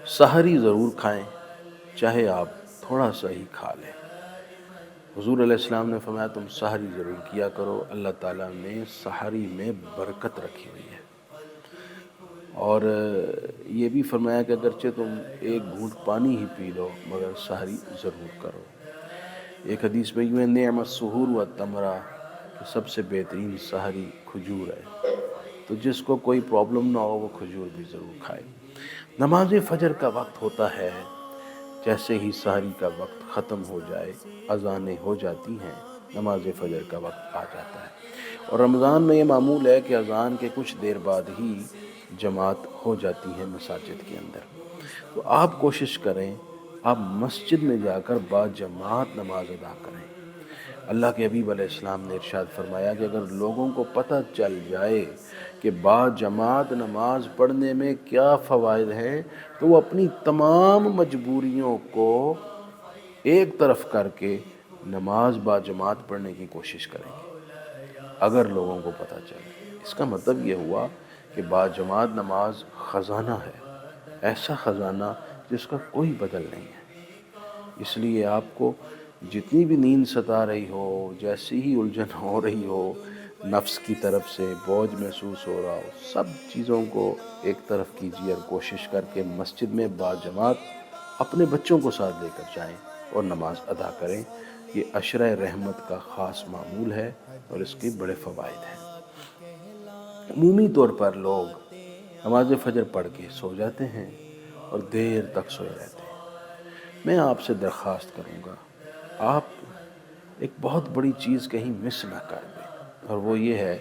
سحری ضرور کھائیں، چاہے آپ تھوڑا سا ہی کھا لیں۔ حضور علیہ السلام نے فرمایا تم سحری ضرور کیا کرو، اللہ تعالیٰ نے سحری میں برکت رکھی ہوئی ہے۔ اور یہ بھی فرمایا کہ اگرچہ تم ایک گھونٹ پانی ہی پی لو مگر سحری ضرور کرو۔ ایک حدیث میں یوں ہے نعم السحور والتمرہ، کہ سب سے بہترین سحری کھجور ہے، تو جس کو کوئی پرابلم نہ ہو وہ کھجور بھی ضرور کھائے۔ نماز فجر کا وقت ہوتا ہے، جیسے ہی سحری کا وقت ختم ہو جائے اذانیں ہو جاتی ہیں، نماز فجر کا وقت آ جاتا ہے۔ اور رمضان میں یہ معمول ہے کہ اذان کے کچھ دیر بعد ہی جماعت ہو جاتی ہے مساجد کے اندر، تو آپ کوشش کریں آپ مسجد میں جا کر با جماعت نماز ادا کریں۔ اللہ کے حبیب علیہ السلام نے ارشاد فرمایا کہ اگر لوگوں کو پتہ چل جائے کہ با جماعت نماز پڑھنے میں کیا فوائد ہیں تو وہ اپنی تمام مجبوریوں کو ایک طرف کر کے نماز با جماعت پڑھنے کی کوشش کریں گے۔ اگر لوگوں کو پتہ چلے، اس کا مطلب یہ ہوا کہ با جماعت نماز خزانہ ہے، ایسا خزانہ جس کا کوئی بدل نہیں ہے۔ اس لیے آپ کو جتنی بھی نیند ستا رہی ہو، جیسی ہی الجھن ہو رہی ہو، نفس کی طرف سے بوجھ محسوس ہو رہا ہو، سب چیزوں کو ایک طرف کیجیے اور کوشش کر کے مسجد میں با جماعت اپنے بچوں کو ساتھ لے کر جائیں اور نماز ادا کریں۔ یہ عشرہ رحمت کا خاص معمول ہے اور اس کے بڑے فوائد ہیں۔ عمومی طور پر لوگ نماز فجر پڑھ کے سو جاتے ہیں اور دیر تک سوئے رہتے ہیں۔ میں آپ سے درخواست کروں گا آپ ایک بہت بڑی چیز کہیں مس نہ کر دیں، اور وہ یہ ہے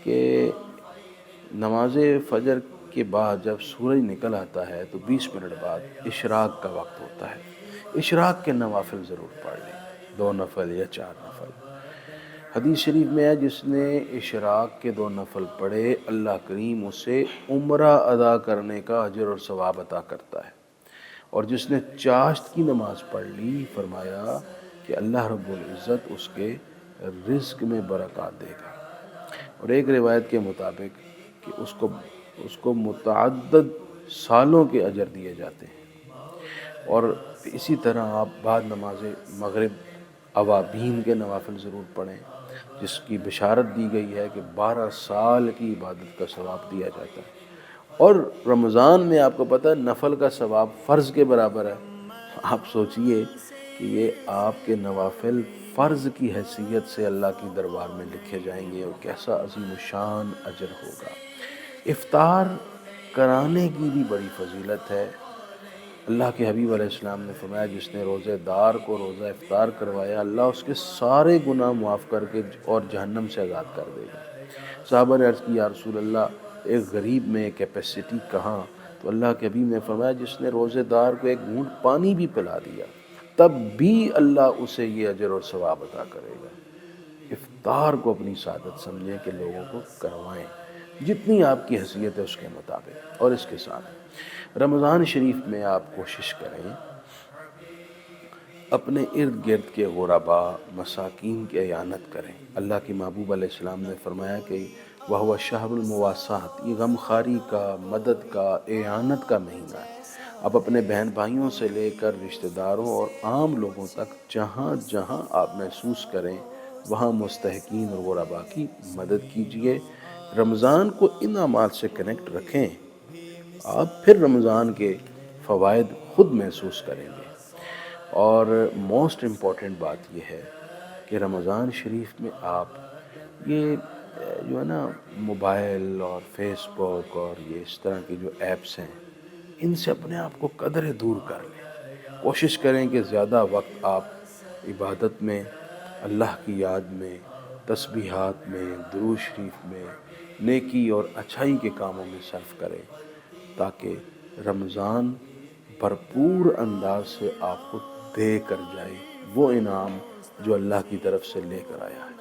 کہ نماز فجر کے بعد جب سورج نکل آتا ہے تو 20 منٹ بعد اشراق کا وقت ہوتا ہے۔ اشراق کے نوافل ضرور پڑھ لیں، 2 نفل یا 4 نفل۔ حدیث شریف میں ہے جس نے اشراق کے 2 نفل پڑھے اللہ کریم اسے عمرہ ادا کرنے کا اجر اور ثواب عطا کرتا ہے، اور جس نے چاشت کی نماز پڑھ لی فرمایا کہ اللہ رب العزت اس کے رزق میں برکات دے گا۔ اور ایک روایت کے مطابق کہ اس کو متعدد سالوں کے اجر دیے جاتے ہیں۔ اور اسی طرح آپ بعد نماز مغرب اوابین کے نوافل ضرور پڑھیں، جس کی بشارت دی گئی ہے کہ 12 سال کی عبادت کا ثواب دیا جاتا ہے۔ اور رمضان میں آپ کو پتہ ہے نفل کا ثواب فرض کے برابر ہے۔ آپ سوچئے کہ یہ آپ کے نوافل فرض کی حیثیت سے اللہ کی دربار میں لکھے جائیں گے، اور کیسا عظیم الشان اجر ہوگا۔ افطار کرانے کی بھی بڑی فضیلت ہے۔ اللہ کے حبیب علیہ السلام نے فرمایا جس نے روزے دار کو روزہ افطار کروایا اللہ اس کے سارے گناہ معاف کر کے اور جہنم سے آزاد کر دے گا۔ صحابہ نے عرض کی یا رسول اللہ ایک غریب میں کیپیسٹی کہاں؟ تو اللہ کے حبیب نے فرمایا جس نے روزے دار کو ایک گھونٹ پانی بھی پلا دیا تب بھی اللہ اسے یہ اجر اور ثواب عطا کرے گا۔ افطار کو اپنی سعادت سمجھیں کہ لوگوں کو کروائیں جتنی آپ کی حیثیت ہے اس کے مطابق۔ اور اس کے ساتھ رمضان شریف میں آپ کوشش کریں اپنے ارد گرد کے غربا مساکین کی اعانت کریں۔ اللہ کے محبوب علیہ السلام نے فرمایا کہ وَهُوَ شَهْرُ الْمُوَاسَاةِ، یہ غمخواری کا، مدد کا، اعانت کا مہینہ ہے۔ اب اپنے بہن بھائیوں سے لے کر رشتہ داروں اور عام لوگوں تک جہاں جہاں آپ محسوس کریں وہاں مستحقین اور غربا کی مدد کیجیے۔ رمضان کو ان اعمال سے کنیکٹ رکھیں، آپ پھر رمضان کے فوائد خود محسوس کریں گے۔ اور موسٹ امپورٹنٹ بات یہ ہے کہ رمضان شریف میں آپ یہ جو ہے نا موبائل اور فیس بک اور یہ اس طرح کی جو ایپس ہیں ان سے اپنے آپ کو قدرے دور کر لیں۔ کوشش کریں کہ زیادہ وقت آپ عبادت میں، اللہ کی یاد میں، تسبیحات میں، درود شریف میں، نیکی اور اچھائی کے کاموں میں صرف کریں تاکہ رمضان بھرپور انداز سے آپ کو دے کر جائے وہ انعام جو اللہ کی طرف سے لے کر آیا ہے۔